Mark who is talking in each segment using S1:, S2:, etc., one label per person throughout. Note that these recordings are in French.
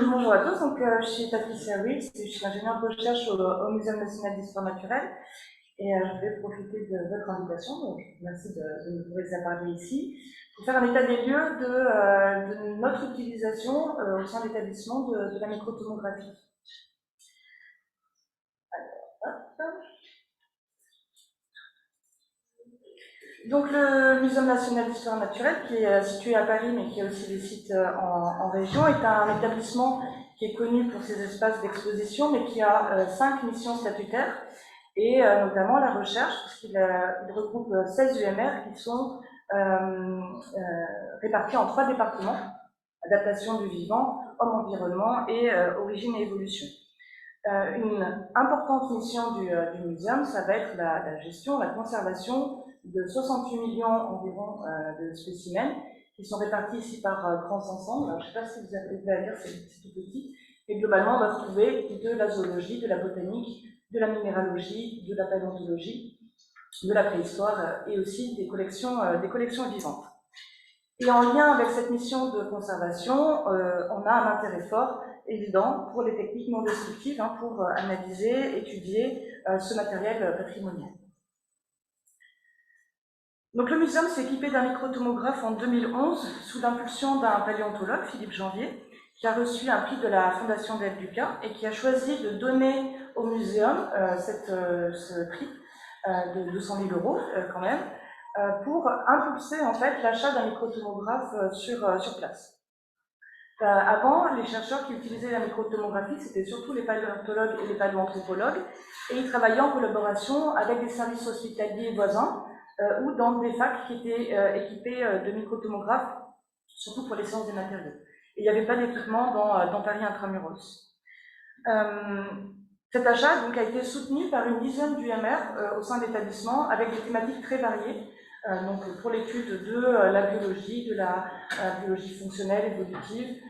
S1: Bonjour à tous, donc, je suis Patricia Wills, je suis ingénieure de recherche au Muséum national d'histoire naturelle et je vais profiter de votre invitation, donc merci de me trouver à parler ici, pour faire un état des lieux de notre utilisation au sein de l'établissement de la microtomographie. Donc le Muséum national d'histoire naturelle, qui est situé à Paris, mais qui a aussi des sites en région, est un établissement qui est connu pour ses espaces d'exposition, mais qui a 5 missions statutaires, et notamment la recherche, puisqu'il regroupe 16 UMR qui sont répartis en 3 départements, adaptation du vivant, homme-environnement et origine et évolution. Une importante mission du muséum, ça va être la gestion, la conservation de 68 millions environ de spécimens qui sont répartis ici par grands ensembles. Alors, je ne sais pas si vous arrivez à lire, c'est tout petit. Et globalement, on va retrouver de la zoologie, de la botanique, de la minéralogie, de la paléontologie, de la préhistoire et aussi des collections vivantes. Et en lien avec cette mission de conservation, on a un intérêt fort, évident, pour les techniques non destructives, pour analyser, étudier ce matériel patrimonial. Donc le muséum s'est équipé d'un microtomographe en 2011, sous l'impulsion d'un paléontologue, Philippe Janvier, qui a reçu un prix de la Fondation Del Duca et qui a choisi de donner au muséum ce prix de 200 000 € quand même, pour impulser en fait l'achat d'un microtomographe sur place. Avant, les chercheurs qui utilisaient la microtomographie, c'était surtout les paléontologues et les paléoanthropologues, et ils travaillaient en collaboration avec des services hospitaliers voisins ou dans des facs qui étaient équipés de microtomographes, surtout pour les sciences des matériaux. Et il n'y avait pas d'équipement dans Paris Intramuros. Cet achat donc, a été soutenu par une dizaine d'UMR au sein de l'établissement, avec des thématiques très variées, donc pour l'étude de la biologie, de la biologie fonctionnelle, évolutive,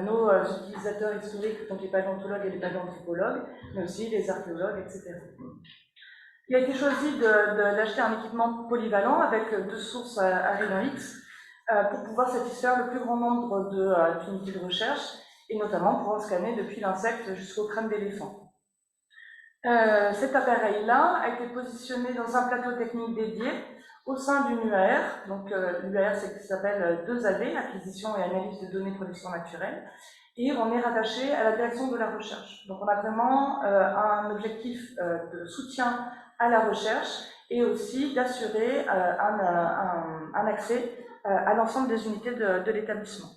S1: nos utilisateurs historiques, donc les paléontologues et les paléoanthropologues, mais aussi les archéologues, etc. Il a été choisi d'acheter un équipement polyvalent avec 2 sources à rayon X pour pouvoir satisfaire le plus grand nombre d'unités de recherche et notamment pouvoir scanner depuis l'insecte jusqu'au crâne d'éléphant. Cet appareil-là a été positionné dans un plateau technique dédié au sein d'une UAR. Donc l'UAR, c'est ce qui s'appelle 2AD, acquisition et analyse de données de production naturelle, et on est rattaché à la direction de la recherche. Donc on a vraiment un objectif de soutien à la recherche et aussi d'assurer un accès à l'ensemble des unités de l'établissement.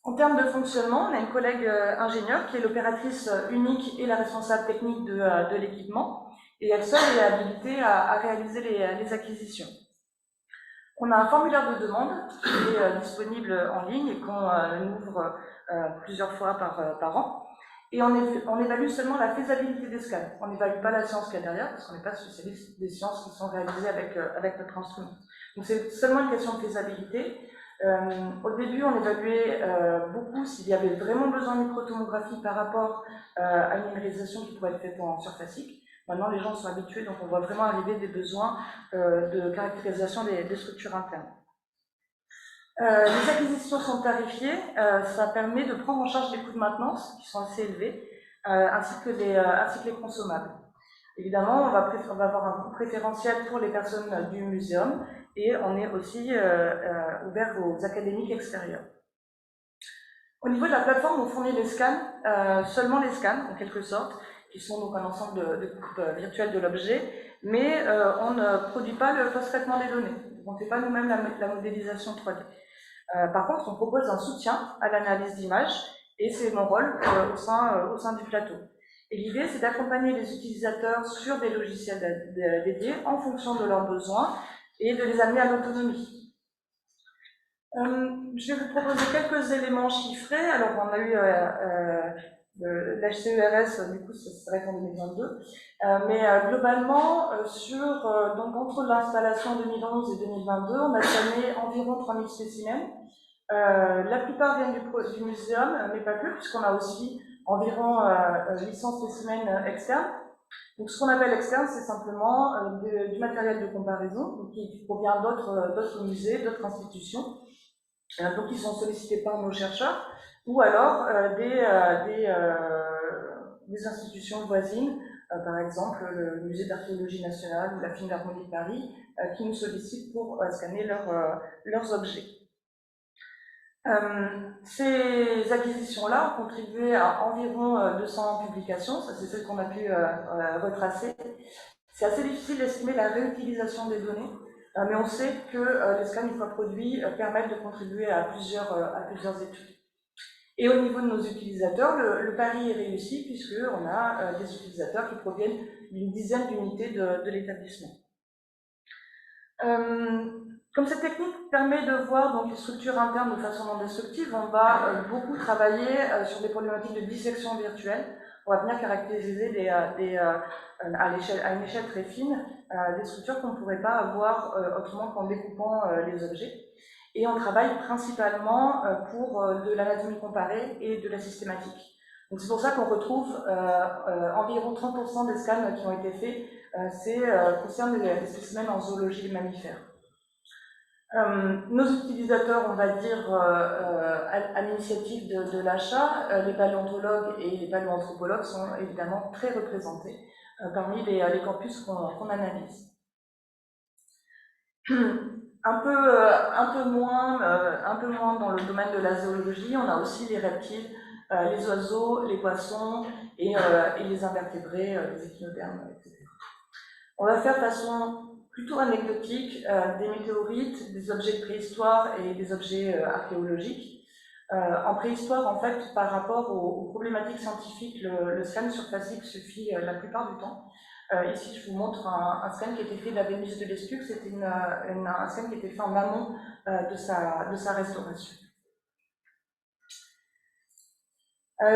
S1: En termes de fonctionnement, on a une collègue ingénieure qui est l'opératrice unique et la responsable technique de l'équipement, et elle seule est habilitée à réaliser les acquisitions. On a un formulaire de demande qui est disponible en ligne et qu'on ouvre plusieurs fois par an. Et on évalue seulement la faisabilité des scans. On n'évalue pas la science qu'il y a derrière, parce qu'on n'est pas spécialiste des sciences qui sont réalisées avec notre instrument. Donc c'est seulement une question de faisabilité. Au début, on évaluait beaucoup s'il y avait vraiment besoin de microtomographie par rapport à une numérisation qui pourrait être faite en surfacique. Maintenant, les gens sont habitués, donc on voit vraiment arriver des besoins de caractérisation des structures internes. Les acquisitions sont tarifiées, ça permet de prendre en charge les coûts de maintenance, qui sont assez élevés, ainsi que les consommables. Évidemment, on va avoir un coût préférentiel pour les personnes du muséum, et on est aussi ouvert aux académiques extérieures. Au niveau de la plateforme, on fournit les scans, seulement les scans, en quelque sorte, qui sont donc un ensemble de coupes virtuelles de l'objet, mais on ne produit pas le post-traitement des données. On ne fait pas nous-mêmes la modélisation 3D. Par contre, on propose un soutien à l'analyse d'images, et c'est mon rôle au sein du plateau. Et l'idée, c'est d'accompagner les utilisateurs sur des logiciels dédiés en fonction de leurs besoins et de les amener à l'autonomie. Je vais vous proposer quelques éléments chiffrés. Alors, on a eu l'HCERS, du coup, ça serait en 2022. Mais globalement, donc entre l'installation 2011 et 2022, on a scanné environ 3000 spécimens. La plupart viennent du muséum, mais pas que, puisqu'on a aussi environ 800 spécimens externes. Donc, ce qu'on appelle externe, c'est simplement du matériel de comparaison qui provient d'autres musées, d'autres institutions, donc ils sont sollicités par nos chercheurs, ou alors des institutions voisines, par exemple le Musée d'archéologie nationale ou la Philharmonie de Paris, qui nous sollicitent pour scanner leurs objets. Ces acquisitions-là ont contribué à environ 200 publications, ça c'est celle qu'on a pu retracer. C'est assez difficile d'estimer la réutilisation des données, mais on sait que les scans, une fois produits, permettent de contribuer à plusieurs études. Et au niveau de nos utilisateurs, le pari est réussi puisqu'on a des utilisateurs qui proviennent d'une dizaine d'unités de l'établissement. Comme cette technique permet de voir donc, les structures internes de façon non destructive, on va beaucoup travailler sur des problématiques de dissection virtuelle. On va venir caractériser à une échelle très fine des structures qu'on ne pourrait pas avoir autrement qu'en découpant les objets. Et on travaille principalement pour de l'anatomie comparée et de la systématique. Donc c'est pour ça qu'on retrouve environ 30% des scans qui ont été faits, concernent les spécimens en zoologie mammifère. Nos utilisateurs, on va dire, à l'initiative de l'achat, les paléontologues et les paléoanthropologues sont évidemment très représentés parmi les corpus qu'on analyse. Un peu moins dans le domaine de la zoologie, on a aussi les reptiles, les oiseaux, les poissons et les invertébrés, les échinodermes, etc. On va faire de façon plutôt anecdotique des météorites, des objets de préhistoire et des objets archéologiques. En préhistoire, en fait, par rapport aux problématiques scientifiques, le scan surfacique suffit la plupart du temps. Ici, je vous montre un scan qui a été fait de la Vénus de Lestuc. C'était un scan qui a été fait en amont de sa restauration.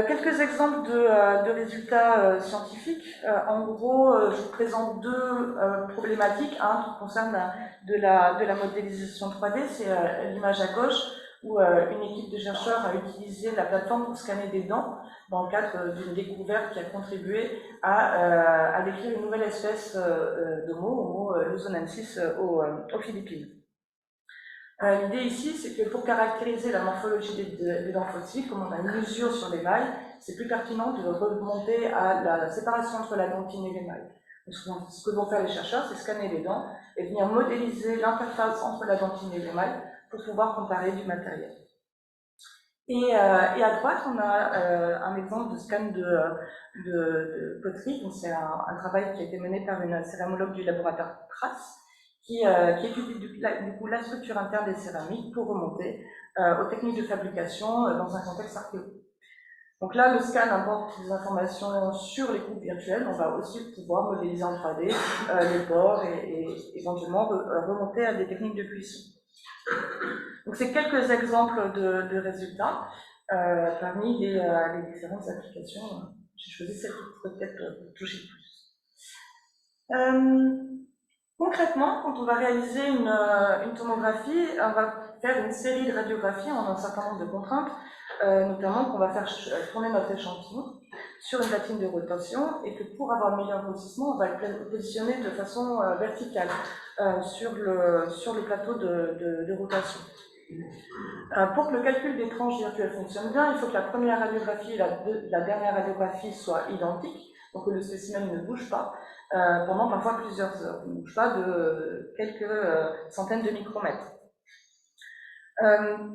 S1: Quelques exemples de résultats scientifiques. En gros, je vous présente deux problématiques. Un qui concerne de la modélisation 3D, c'est l'image à gauche, où une équipe de chercheurs a utilisé la plateforme pour scanner des dents dans le cadre d'une découverte qui a contribué à décrire une nouvelle espèce d'Homo, Homo luzonensis, aux Philippines. L'idée ici, c'est que pour caractériser la morphologie des dents fossiles, comme on a une usure sur l'émail, c'est plus pertinent de remonter à la séparation entre la dentine et l'émail. Ce que vont faire les chercheurs, c'est scanner les dents et venir modéliser l'interface entre la dentine et l'émail pour pouvoir comparer du matériel. Et à droite, on a un exemple de scan de poterie. C'est un travail qui a été mené par une céramologue du laboratoire Trace, qui étudie du coup la structure interne des céramiques pour remonter aux techniques de fabrication dans un contexte archéologique. Donc là, le scan apporte des informations sur les coupes virtuelles. On va aussi pouvoir modéliser en 3D les pores et éventuellement remonter à des techniques de cuisson. Donc c'est quelques exemples de résultats parmi les différentes applications. J'ai choisi celle qui pourrait peut-être toucher le plus. Concrètement, quand on va réaliser une tomographie, on va faire une série de radiographies en un certain nombre de contraintes, notamment qu'on va faire tourner notre échantillon sur une platine de rotation et que pour avoir le meilleur grossissement, on va le positionner de façon verticale sur le plateau de rotation. Pour que le calcul des tranches virtuelles fonctionne bien, il faut que la première radiographie et la dernière radiographie soient identiques, donc que le spécimen ne bouge pas pendant parfois plusieurs heures, ne bouge pas de quelques centaines de micromètres.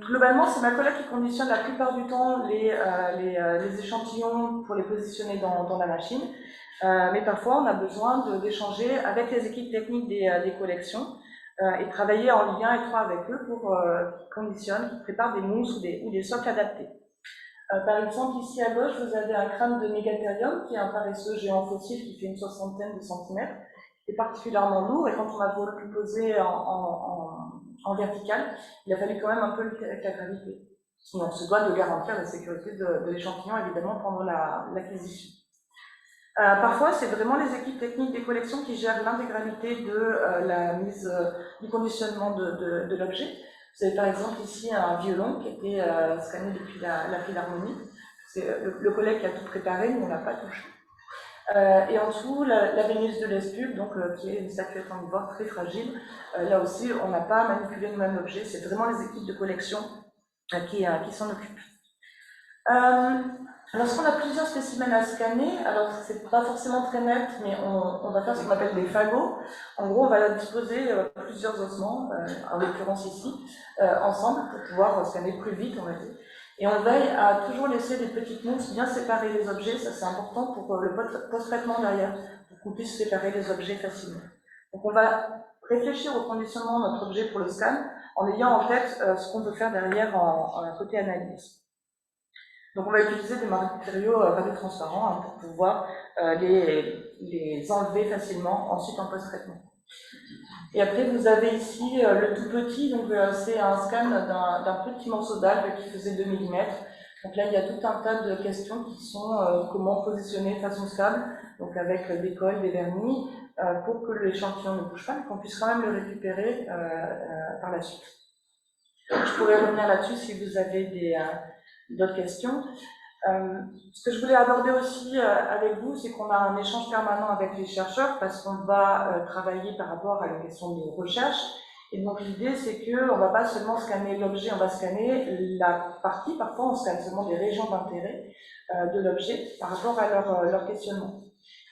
S1: Globalement, c'est ma collègue qui conditionne la plupart du temps les échantillons pour les positionner dans la machine, mais parfois on a besoin d'échanger avec les équipes techniques des collections et travailler en lien étroit avec eux pour qu'ils conditionnent, qu'ils préparent des mousses ou des socles adaptés. Par exemple, ici à gauche, vous avez un crâne de Mégatherium, qui est un paresseux géant fossile qui fait une soixantaine de centimètres, qui est particulièrement lourd, et quand on a voulu le poser en vertical, il a fallu quand même un peu lutter avec la gravité. Et on se doit de garantir la sécurité de l'échantillon, évidemment, pendant l'acquisition. Parfois, c'est vraiment les équipes techniques des collections qui gèrent l'intégralité de la mise du conditionnement de l'objet. Vous avez par exemple ici un violon qui a été scanné depuis la Philharmonie. C'est le collègue qui a tout préparé, mais on n'a pas touché. Et en dessous, la Vénus de Lestuc, donc, qui est une statuette en ivoire très fragile. Là aussi, on n'a pas manipulé le même objet, c'est vraiment les équipes de collection qui s'en occupe. Lorsqu'on a plusieurs spécimens à scanner, alors c'est pas forcément très net, mais on va faire ce qu'on appelle des fagots. En gros, on va disposer plusieurs ossements, en l'occurrence ici, ensemble pour pouvoir scanner plus vite, on va dire. Et on veille à toujours laisser des petites mouches bien séparer les objets, ça c'est important pour le post-traitement derrière, pour qu'on puisse séparer les objets facilement. Donc on va réfléchir au conditionnement de notre objet pour le scan, en ayant en tête ce qu'on veut faire derrière en côté analyse. Donc on va utiliser des matériaux radiotransparents pour pouvoir les enlever facilement ensuite en post-traitement. Et après vous avez ici le tout petit, donc c'est un scan d'un petit morceau d'algue qui faisait 2 mm. Donc là il y a tout un tas de questions qui sont comment positionner de façon stable, donc avec des cols, des vernis, pour que l'échantillon ne bouge pas, mais qu'on puisse quand même le récupérer par la suite. Je pourrais revenir là-dessus si vous avez d'autres questions. Ce que je voulais aborder aussi avec vous, c'est qu'on a un échange permanent avec les chercheurs parce qu'on va travailler par rapport à la question des recherches. Et donc l'idée, c'est qu'on ne va pas seulement scanner l'objet, on va scanner la partie. Parfois, on scanne seulement des régions d'intérêt de l'objet par rapport à leur questionnement.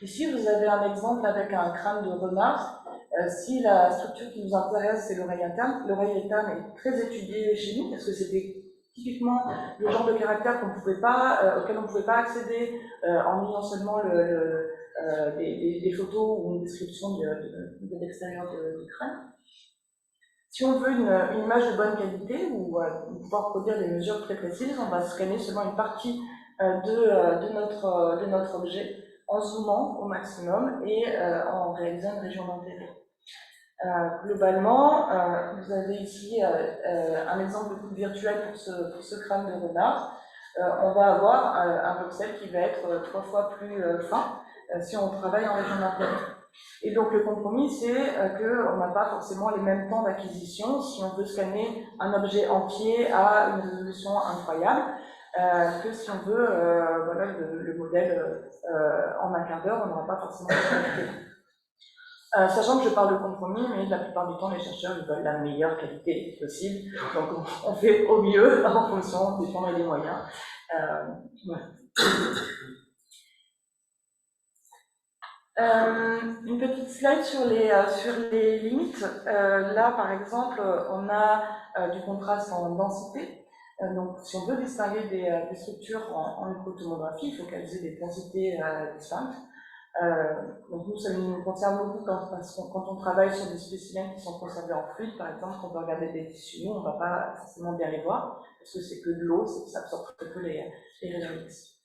S1: Ici, vous avez un exemple avec un crâne de renard. Si la structure qui nous intéresse, c'est l'oreille interne est très étudiée chez nous parce que c'était typiquement le genre de caractère auquel on ne pouvait pas accéder en ayant seulement des photos ou une description de l'extérieur du crâne. Si on veut une image de bonne qualité ou pouvoir produire des mesures très précises, on va scanner seulement une partie de notre objet en zoomant au maximum et en réalisant une région d'intérêt. Globalement, vous avez ici un exemple de coupe virtuelle pour ce crâne de renard. On va avoir un voxel qui va être 3 fois plus fin si on travaille en région d'intérêt. Et donc le compromis, c'est qu'on n'a pas forcément les mêmes temps d'acquisition si on veut scanner un objet entier à une résolution incroyable que si on veut voilà, le modèle en un quart d'heure, on n'aura pas forcément la qualité. Sachant que je parle de compromis, mais la plupart du temps, les chercheurs ils veulent la meilleure qualité possible. Donc, on fait au mieux en fonction des temps et des moyens. Ouais. Une petite slide sur les limites. Là, par exemple, on a du contraste en densité. Donc, si on veut distinguer des structures en microtomographie, il faut qu'elles aient des densités distinctes. Donc nous, ça nous concerne beaucoup quand on travaille sur des spécimens qui sont conservés en fluide, par exemple, quand on va regarder des tissus, on ne va pas forcément bien les voir, parce que c'est que de l'eau, ça absorbe très peu les rayons X.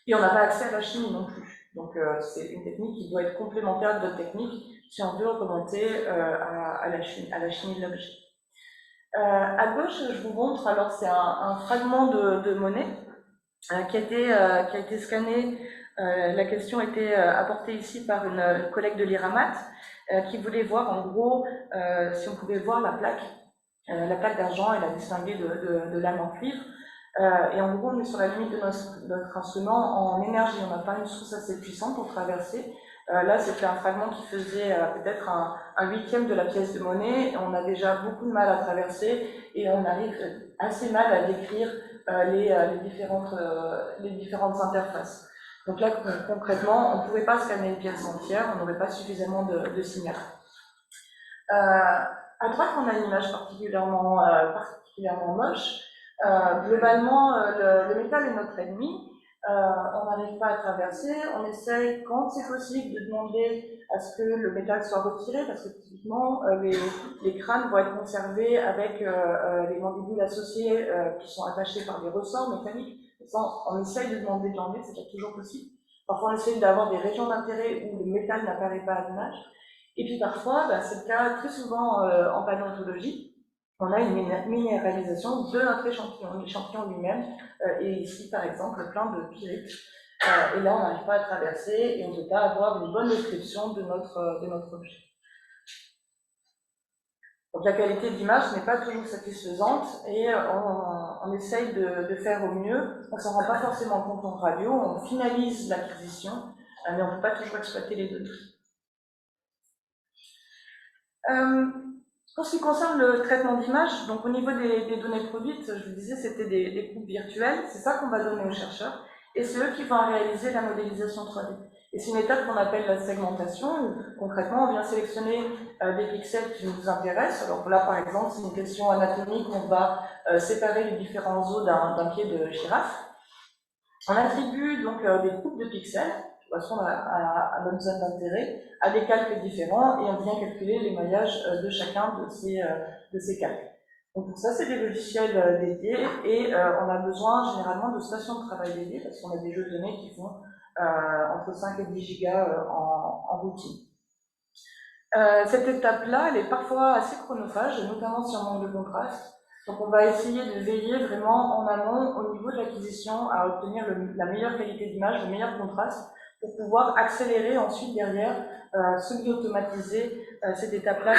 S1: Et on n'a pas accès à la chimie non plus. Donc c'est une technique qui doit être complémentaire de d'autres techniques si on veut remonter à la chimie de l'objet. À gauche, je vous montre, alors c'est un fragment de monnaie qui a été scanné. La question était apportée ici par une collègue de l'IRAMAT qui voulait voir en gros si on pouvait voir la plaque d'argent et la distinguer de lame en cuivre. Et en gros, on est sur la limite de notre instrument en énergie. On n'a pas une source assez puissante pour traverser. Là, c'était un fragment qui faisait peut-être un huitième de la pièce de monnaie. On a déjà beaucoup de mal à traverser et on arrive assez mal à décrire les différentes interfaces. Donc là, concrètement, on ne pouvait pas scanner une pièce entière, on n'aurait pas suffisamment de signal. À droite, on a une image particulièrement moche. Globalement, le métal est notre ennemi. On n'arrive pas à traverser. On essaye, quand c'est possible, de demander à ce que le métal soit retiré, parce que typiquement, les crânes vont être conservés avec les mandibules associées qui sont attachées par des ressorts mécaniques. On essaye de demander de l'enlever, c'est pas toujours possible. Parfois, on essaye d'avoir des régions d'intérêt où le métal n'apparaît pas à l'image. Et puis parfois, c'est le cas très souvent en paléontologie, on a une minéralisation de notre échantillon, l'échantillon lui-même, et ici par exemple plein de pyrites. Et là, on n'arrive pas à traverser et on ne peut pas avoir une bonne description de notre objet. Donc la qualité d'image n'est pas toujours satisfaisante et on essaye de faire au mieux. On ne s'en rend pas forcément compte en radio, on finalise l'acquisition, mais on ne peut pas toujours exploiter les données. Pour ce qui concerne le traitement d'image, donc au niveau des données produites, je vous disais, c'était des coupes virtuelles, c'est ça qu'on va donner aux chercheurs, et c'est eux qui vont réaliser la modélisation 3D. Et c'est une étape qu'on appelle la segmentation, où concrètement on vient sélectionner des pixels qui nous intéressent. Alors là par exemple, c'est une question anatomique, on va séparer les différents os d'un pied de girafe. On attribue donc des coupes de pixels qui correspondent à notre zone d'intérêt, à des calques différents, et on vient calculer l'émaillage de chacun de ces calques. Donc pour ça, c'est des logiciels dédiés, et on a besoin généralement de stations de travail dédiées, parce qu'on a des jeux de données qui font entre 5 et 10 gigas en routine. Cette étape-là, elle est parfois assez chronophage, notamment si on manque de contraste. Donc on va essayer de veiller vraiment en amont au niveau de l'acquisition à obtenir la meilleure qualité d'image, le meilleur contraste, pour pouvoir accélérer ensuite derrière, semi-automatiser cette étape-là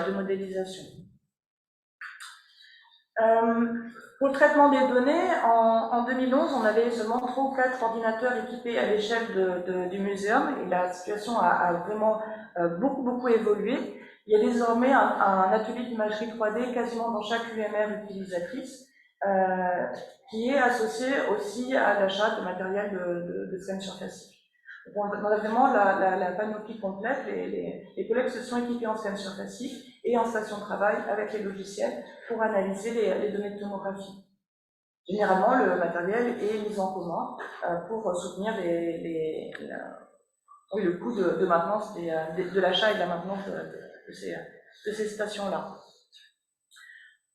S1: de modélisation. Pour le traitement des données, en 2011, on avait seulement 3 ou 4 ordinateurs équipés à l'échelle du muséum, et la situation a vraiment beaucoup évolué. Il y a désormais un atelier d'imagerie 3D quasiment dans chaque UMR utilisatrice, qui est associé aussi à l'achat de matériel de scan surfacique. On a vraiment la panoplie complète, les collègues se sont équipés en scan surfacique et en station de travail avec les logiciels pour analyser les données de tomographie. Généralement, le matériel est mis en commun pour soutenir le coût de maintenance de l'achat et de la maintenance de ces stations-là.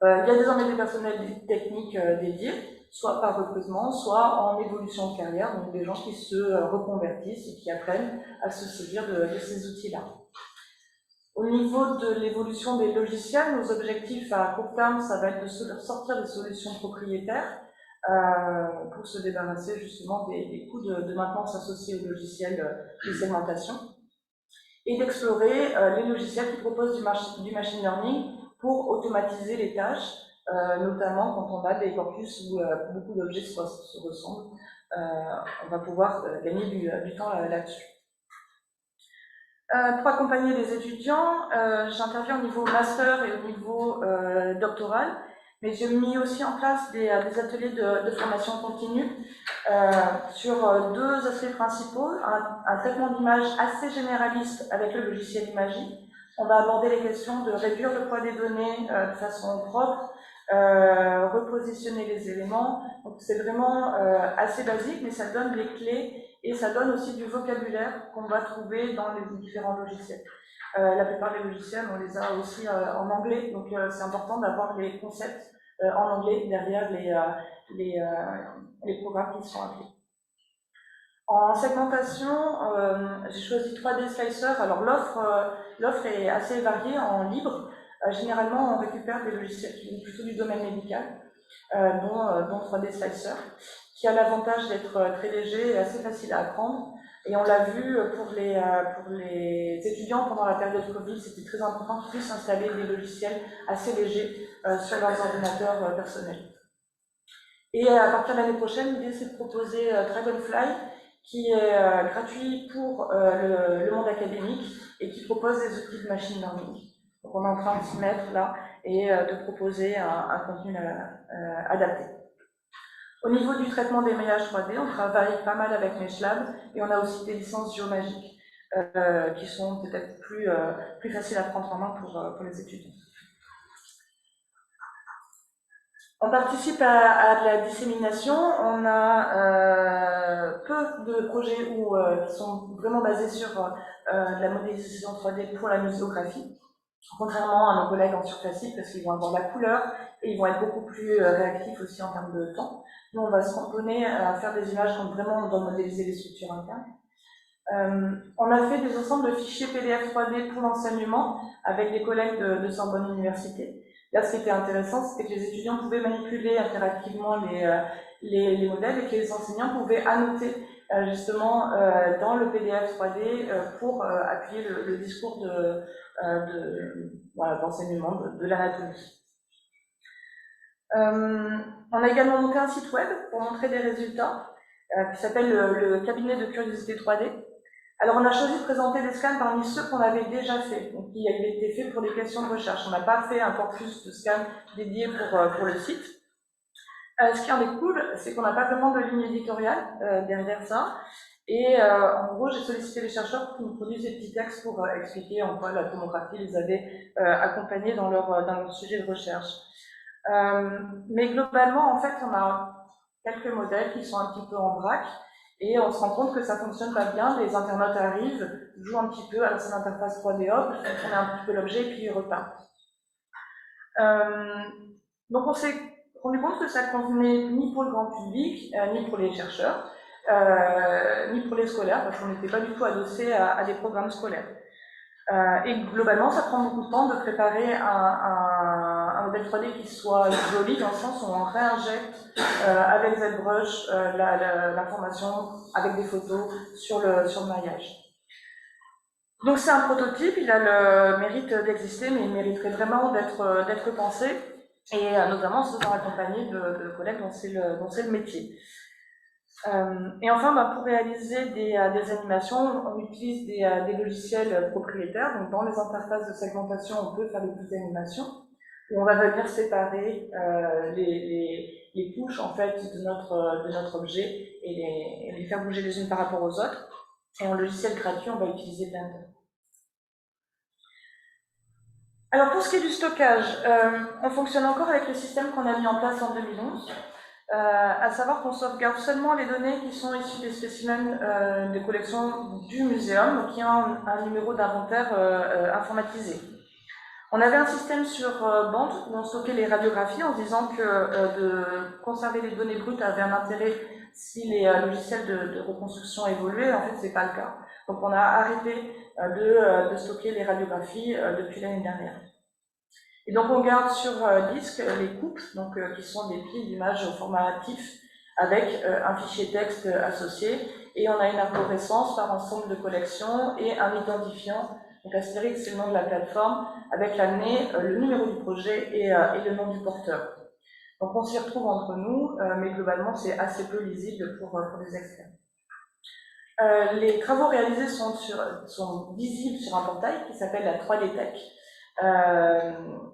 S1: Il y a désormais des personnels techniques dédiés, soit par recrutement, soit en évolution de carrière, donc des gens qui se reconvertissent et qui apprennent à se saisir de ces outils-là. Au niveau de l'évolution des logiciels, nos objectifs à court terme, ça va être de sortir des solutions propriétaires pour se débarrasser justement des coûts de maintenance associés aux logiciels de segmentation, et d'explorer les logiciels qui proposent du machine learning pour automatiser les tâches, notamment quand on a des corpus où beaucoup d'objets se ressemblent. On va pouvoir gagner du temps là-dessus. Pour accompagner les étudiants, j'interviens au niveau master et au niveau doctoral, mais j'ai mis aussi en place des ateliers de formation continue sur 2 aspects principaux. Un traitement d'image assez généraliste avec le logiciel Imagy. On va aborder les questions de réduire le poids des données de façon propre, repositionner les éléments. Donc c'est vraiment assez basique, mais ça donne les clés et ça donne aussi du vocabulaire qu'on va trouver dans les différents logiciels. La plupart des logiciels, on les a aussi en anglais, donc c'est important d'avoir les concepts en anglais derrière les programmes qui sont appelés. En segmentation, j'ai choisi 3D Slicer. Alors l'offre est assez variée en libre. Généralement, on récupère des logiciels qui viennent plutôt du domaine médical, dont 3D Slicer, qui a l'avantage d'être très léger et assez facile à apprendre. Et on l'a vu pour les étudiants pendant la période Covid, c'était très important qu'ils puissent installer des logiciels assez légers sur leurs ordinateurs personnels. Et à partir de l'année prochaine, l'idée c'est de proposer Dragonfly, qui est gratuit pour le monde académique et qui propose des outils de machine learning. Donc on est en train de s'y mettre là et de proposer un contenu adapté. Au niveau du traitement des maillages 3D, on travaille pas mal avec MeshLab et on a aussi des licences géomagiques qui sont peut-être plus faciles à prendre en main pour les étudiants. On participe à de la dissémination. On a peu de projets qui sont vraiment basés sur de la modélisation 3D pour la muséographie, contrairement à nos collègues en surfacique, parce qu'ils vont avoir de la couleur et ils vont être beaucoup plus réactifs aussi en termes de temps. Nous, on va se cantonner à faire des images quand vraiment on doit modéliser les structures internes. On a fait des ensembles de fichiers PDF 3D pour l'enseignement avec des collègues de Sorbonne Université. Là, ce qui était intéressant, c'était que les étudiants pouvaient manipuler interactivement les modèles et que les enseignants pouvaient annoter justement dans le PDF 3D pour appuyer le discours d'enseignement de l'anatomie. On a également monté un site web pour montrer des résultats qui s'appelle le cabinet de curiosité 3D. Alors, on a choisi de présenter des scans parmi ceux qu'on avait déjà fait, donc qui avaient été faits pour des questions de recherche. On n'a pas fait un corpus de scans dédié pour le site. Ce qui en est cool, c'est qu'on n'a pas vraiment de ligne éditoriale derrière ça. Et en gros, j'ai sollicité les chercheurs pour qu'ils nous produisent des petits textes pour expliquer en quoi la tomographie les avait accompagnés dans leur sujet de recherche. Mais globalement, en fait, on a quelques modèles qui sont un petit peu en vrac, et on se rend compte que ça fonctionne pas bien. Les internautes arrivent, jouent un petit peu, alors c'est l'interface 3D, hop, on a un petit peu l'objet, et puis ils repartent. Donc on s'est rendu compte que ça ne convenait ni pour le grand public, ni pour les chercheurs, ni pour les scolaires, parce qu'on n'était pas du tout adossé à des programmes scolaires. Et globalement, ça prend beaucoup de temps de préparer un modèle 3D qui soit joli, dans le sens où on réinjecte avec ZBrush l'information avec des photos sur le maillage. Donc c'est un prototype, il a le mérite d'exister, mais il mériterait vraiment d'être pensé, et notamment en se faisant accompagner de collègues dont c'est le métier. Et enfin, pour réaliser des animations, on utilise des logiciels propriétaires. Donc dans les interfaces de segmentation, on peut faire des petites animations où on va venir séparer les couches en fait de notre objet et les faire bouger les unes par rapport aux autres. Et en logiciel gratuit, on va utiliser Blender. Alors pour ce qui est du stockage, on fonctionne encore avec le système qu'on a mis en place en 2011. À savoir qu'on sauvegarde seulement les données qui sont issues des spécimens des collections du muséum, qui ont un numéro d'inventaire informatisé. On avait un système sur bande où on stockait les radiographies en se disant que de conserver les données brutes avait un intérêt si les logiciels de reconstruction évoluaient. En fait, c'est pas le cas. Donc on a arrêté de stocker les radiographies depuis l'année dernière. Et donc on garde sur disque les coupes, donc, qui sont des piles d'images au format TIFF avec un fichier texte associé, et on a une arborescence par ensemble de collections et un identifiant. Donc Astérix, c'est le nom de la plateforme, avec l'année, le numéro du projet et le nom du porteur. Donc on s'y retrouve entre nous, mais globalement c'est assez peu lisible pour les externes. Les travaux réalisés sont visibles sur un portail qui s'appelle la 3D Tech.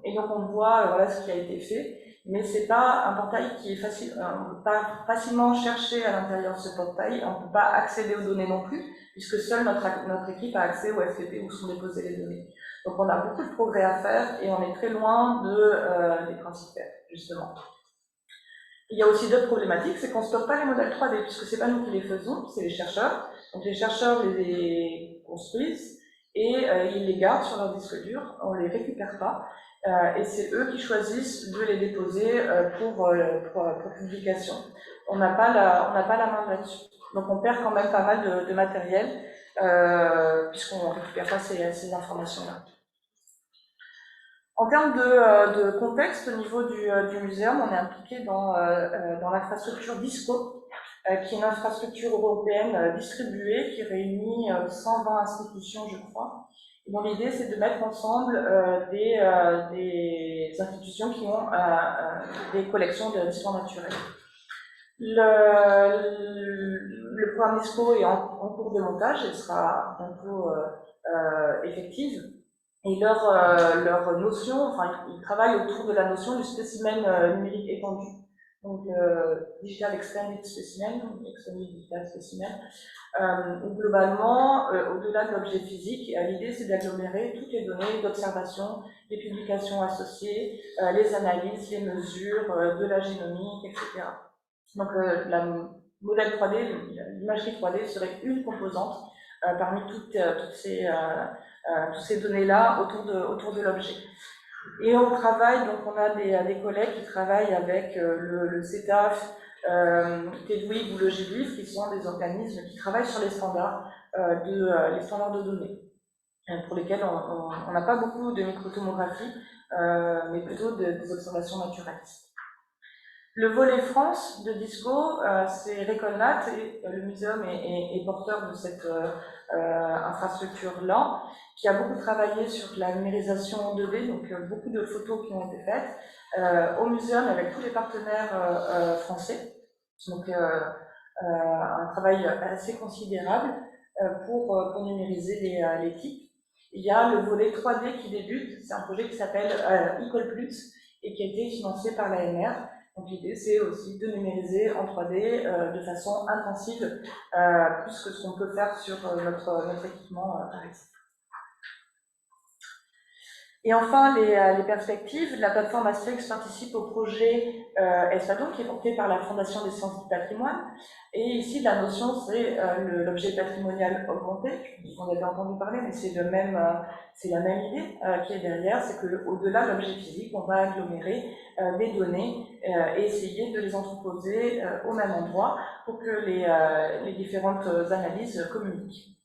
S1: Et donc on voit voilà ce qui a été fait, mais c'est pas un portail qui est facile, on peut pas facilement chercher à l'intérieur de ce portail, on peut pas accéder aux données non plus, puisque seule notre équipe a accès au FTP où sont déposées les données. Donc on a beaucoup de progrès à faire et on est très loin des principes, justement. Il y a aussi d'autres problématiques, c'est qu'on ne stocke pas les modèles 3D, puisque c'est pas nous qui les faisons, c'est les chercheurs. Donc les chercheurs les construisent et ils les gardent sur leur disque dur, on les récupère pas, et c'est eux qui choisissent de les déposer pour publication. On n'a pas la main là-dessus. Donc on perd quand même pas mal de matériel, puisqu'on ne récupère pas ces informations-là. En termes de contexte, au niveau du muséum, on est impliqué dans l'infrastructure DISCO, qui est une infrastructure européenne distribuée qui réunit 120 institutions, je crois. Et dont l'idée, c'est de mettre ensemble des institutions qui ont des collections d'histoire naturelle. Le programme DISCO est en cours de montage et sera bientôt effective. Et leur notion, enfin, ils travaillent autour de la notion du spécimen numérique étendu. Donc, Digital Extended Specimen, Extended Digital Specimen, où globalement, au-delà de l'objet physique, l'idée c'est d'agglomérer toutes les données d'observation, les publications associées, les analyses, les mesures, de la génomique, etc. Donc, la modèle 3D, l'imagerie 3D serait une composante parmi toutes ces données-là autour de l'objet. Et on travaille, donc on a des collègues qui travaillent avec le CETAF, TEDWIG ou le GDIF, qui sont des organismes qui travaillent sur les standards de données, pour lesquels on n'a pas beaucoup de microtomographie, mais plutôt des observations naturalistes. Le volet France de DISCO, c'est Recolnat, et le muséum est porteur de cette infrastructure-là, qui a beaucoup travaillé sur la numérisation en 2D, donc beaucoup de photos qui ont été faites au muséum avec tous les partenaires français. Donc un travail assez considérable. pour numériser les types. Il y a le volet 3D qui débute, c'est un projet qui s'appelle Equal Plus et qui a été financé par l'ANR. Donc l'idée, c'est aussi de numériser en 3D de façon intensive, plus que ce qu'on peut faire sur notre équipement, par exemple. Et enfin, les perspectives. La plateforme Asterix participe au projet Espadon, qui est porté par la Fondation des sciences du patrimoine. Et ici, la notion, c'est l'objet patrimonial augmenté. On avait entendu parler, mais c'est la même idée qui est derrière. C'est qu'au-delà de l'objet physique, on va agglomérer des données et essayer de les entreposer au même endroit pour que les différentes analyses communiquent.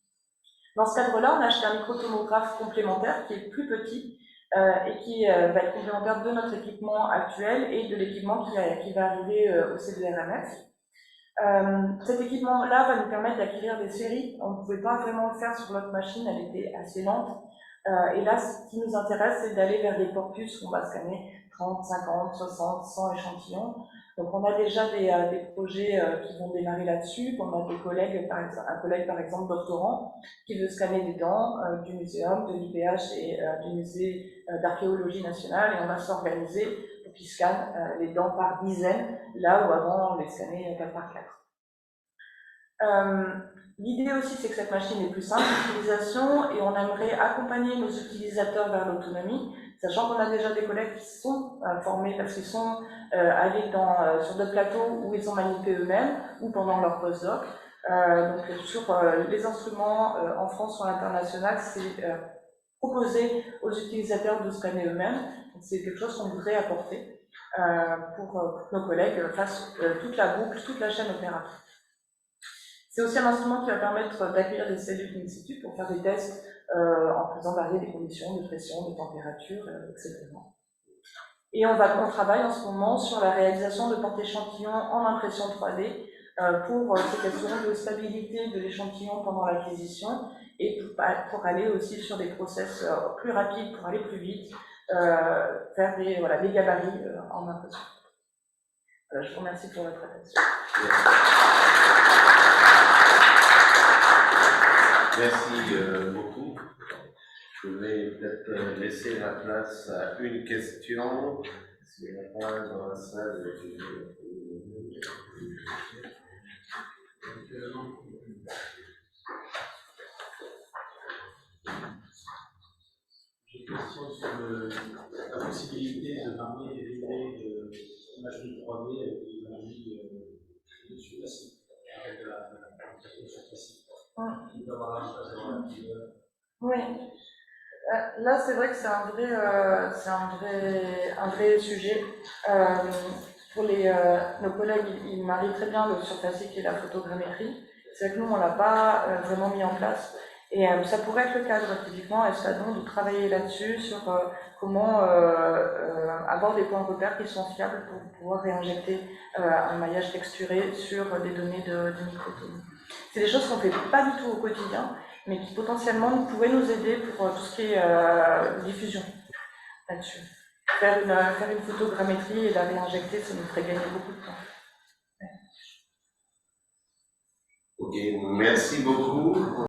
S1: Dans ce cadre-là, on a acheté un microtomographe complémentaire qui est plus petit, et qui va être complémentaire de notre équipement actuel et de l'équipement qui va arriver au CDRMF. Cet équipement-là va nous permettre d'acquérir des séries. On ne pouvait pas vraiment le faire sur notre machine, elle était assez lente. Et là, ce qui nous intéresse, c'est d'aller vers des corpus où on va scanner 30, 50, 60, 100 échantillons. Donc on a déjà des projets qui vont démarrer là-dessus. On a des collègues, un collègue par exemple doctorant, qui veut scanner des dents du muséum, de l'IPH et du musée d'archéologie nationale, et on va s'organiser pour qu'ils scannent les dents par dizaines, là où avant on les scannait 4 par 4. L'idée aussi, c'est que cette machine est plus simple d'utilisation et on aimerait accompagner nos utilisateurs vers l'autonomie, sachant qu'on a déjà des collègues qui sont formés parce qu'ils sont allés sur d'autres plateaux où ils ont manipulé eux-mêmes ou pendant leur postdoc. Donc sur les instruments en France ou à l'international, c'est proposer aux utilisateurs de scanner eux-mêmes. C'est quelque chose qu'on voudrait apporter pour que nos collègues fassent toute la boucle, toute la chaîne opérative. C'est aussi un instrument qui va permettre d'accueillir des cellules in situ pour faire des tests en faisant varier des conditions de pression, de température, etc. Et on travaille en ce moment sur la réalisation de porte-échantillons en impression 3D pour ces questions de stabilité de l'échantillon pendant l'acquisition et pour aller aussi sur des process plus rapides, pour aller plus vite, faire des gabarits en impression. Voilà, je vous remercie pour votre attention.
S2: Merci beaucoup. Je vais peut-être laisser la place à une question. S'il n'y en a pas dans la salle,
S3: J'ai une question sur la possibilité de varier les délais de l'imagerie 3D avec l'imagerie dessus classique, avec de la sur classique. Il peut avoir
S1: oui. Là, c'est vrai que c'est un vrai sujet. Pour nos collègues, ils marient très bien le surfacique et la photogrammétrie. C'est vrai que nous, on ne l'a pas vraiment mis en place. Et ça pourrait être le cadre, typiquement, à Espadon, de travailler là-dessus, sur comment avoir des points de repère qui sont fiables pour pouvoir réinjecter un maillage texturé sur des données de microtonie. C'est des choses qu'on ne fait pas du tout au quotidien, mais qui potentiellement pourraient nous aider pour tout ce qui est diffusion là-dessus. Faire une photogrammétrie et la réinjecter, ça nous ferait gagner beaucoup de temps.
S2: Ok, merci beaucoup.